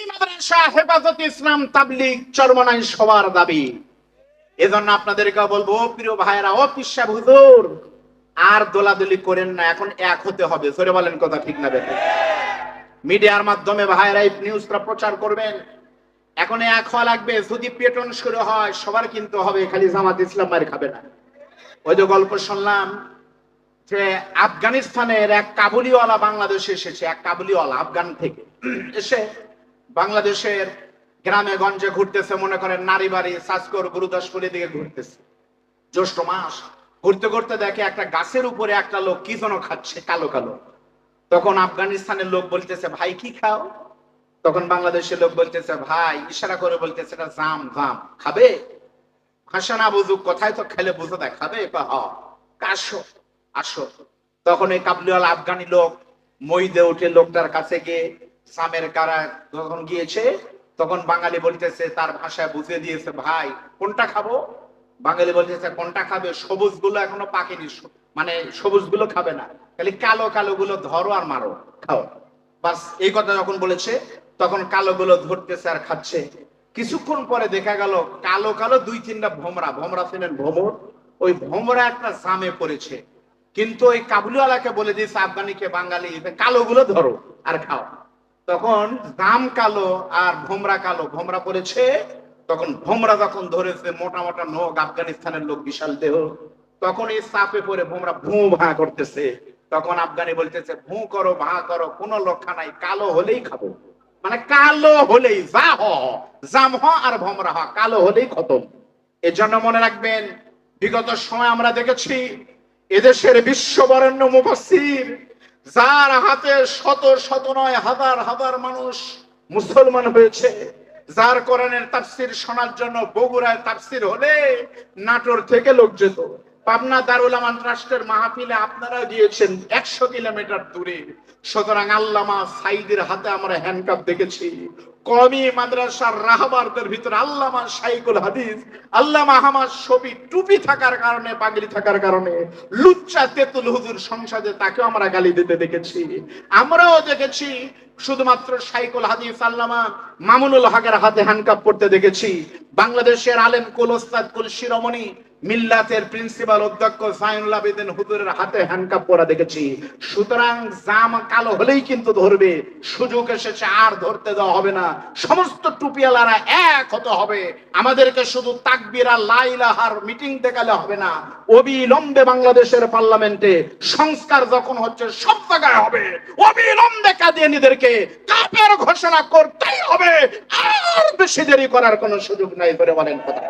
মাদ্রাসা, হেফাজতে ইসলাম, তাবলীগ চরমনাই সবার দাবি। এজন্য আপনাদেরকে বলবো, প্রিয় ভাইয়েরা, ও পিসাব হুজুর, আর দোলাদলি করেন না, এখন এক হতে হবে। জোরে বলেন কথা ঠিক না বেঠিক? মিডিয়ার মাধ্যমে ভাইয়েরা এই নিউজটা প্রচার করবেন। এখন এক হওয়া লাগবে। যদি পেটন শুরু হয়, সবার কিন্তু হবে, খালি জামাত ইসলাম মার খাবে না। ওই যে গল্প শুনলাম যে আফগানিস্তানের এক কাবুলিওয়ালা বাংলাদেশে এসেছে, এক কাবুলিওয়ালা আফগান থেকে এসে বাংলাদেশের গ্রামে গঞ্জে ঘুরতেছে, মনে করেন নারী বাড়ি, সাজকর, গুরুদাসপুরের দিকে ঘুরতেছে। জ্যৈষ্ঠ মাস, ঘুরতে ঘুরতে দেখে একটা গাছের উপরে একটা লোক কি যেন খাচ্ছে, কালো কালো। তখন আফগানিস্তানের লোক বলতেছে, ভাই কি খাও? তখন বাংলাদেশের লোক বলতেছে, ভাই, ইশারা করে বলতেছে, এটা জাম, জাম খাবে? ভাষা না বুঝুক, কোথায় তো খেলে বুঝে দেয়, খাবে? আসো আসো। তখন এই কাবুলিওয়ালা আফগানি লোক মইদে উঠে লোকটার কাছে গিয়ে সামের কারা যখন গিয়েছে, তখন বাঙালি বলতেছে, তার ভাষায় বুঝিয়ে দিয়েছে, ভাই কোনটা খাবো? বাঙালি বলতেছে, কোনটা খাবে? সবুজ গুলো এখনো পাকেনি, মানে সবুজ গুলো খাবে না, খালি কালো কালো গুলো ধরো আর মারো, খাও। বাস, এই কথা যখন বলেছে, তখন কালো গুলো ধরতেছে আর খাচ্ছে। কিছুক্ষণ পরে দেখা গেল কালো কালো দুই তিনটা ভোমরা, ভোমরা ছিলেন ভোমর, ওই ভোমরা একটা জামে পড়েছে। কিন্তু ওই কাবুলিওয়ালাকে বলে দিয়েছে আফগানিকে, বাঙালি, কালো গুলো ধরো আর খাও। তখন জাম কালো আর ভোমরা কালো, ভোমরা পড়েছে। তখন ভোমরা যখন ধরেছে, মোটা মোটা নখ, আফগানিস্তানের লোক, বিশাল দেহ, তখন এই চাপে পড়ে ভোমরা ভূ ভা করতেছে। তখন আফগানি বলতেছে, ভূ করো, ভা করো, কোনো লক্ষা নাই, কালো হলেই খাবো। মানে কালো হলেই যা জাম আর ভোমরা কালো হলেই খতম। এর জন্য মনে রাখবেন, বিগত সময় আমরা দেখেছি এদেশের বিশ্ববরেণ্য মুফাসসির, যার হাতে শত শত নয় হাজার হাজার মানুষ মুসলমান হয়েছে, যার কোরআনের তাফসির শোনার জন্য বগুড়ায় তাফসির হলে নাটোর থেকে লোক যেত। পাবনা দারুল আমান ট্রাস্টের মাহফিলে আপনারা গিয়েছেন 100 কিলোমিটার দূরে। সুতরাং আল্লামা সাইদের হাতে আমরা হ্যান্ডকাপ দেখেছি। কওমি মাদ্রাসার রাহবারদের ভিতরে আল্লামা শাইখুল হাদিস আল্লামা আহমদ শফি টুপি থাকার কারণে, পাগড়ি থাকার কারণে লুচ্চা তেতুল হুজুর সংসদে তাকেও আমরা গালি দিতে দেখেছি। আমরাও দেখেছি শুধুমাত্র শাইখুল হাদিস আল্লামা মামুনুল হকের হাতে হ্যান্ডকাপ পড়তে দেখেছি। বাংলাদেশের আলেম কুল ওস্তাদ কুল শিরোমণি মিল্লাতের প্রিন্সিপাল অধ্যক্ষ সাইনুল আবেদিন হুজুরের হাতে হ্যান্ডকাপ পরা দেখেছি। সুতরাং জাম কালো হলেই কিন্তু ধরবে, সুযোগ এসেছে, আর ধরতে দেওয়া হবে না। সমস্ত টুপিওয়ালারা এক হতে হবে। আমাদেরকে শুধু তাকবীর আর লা ইলাহার মিটিং দেখালে হবে না, অবিলম্বে বাংলাদেশের পার্লামেন্টে সংস্কার যখন হচ্ছে সব জায়গায় হবে, অবিলম্বে কাদিয়ানীদেরকে কাফের ঘোষণা করতেই হবে। আর বেশি দেরি করার কোনো সুযোগ নাই, করে বলেন কথা।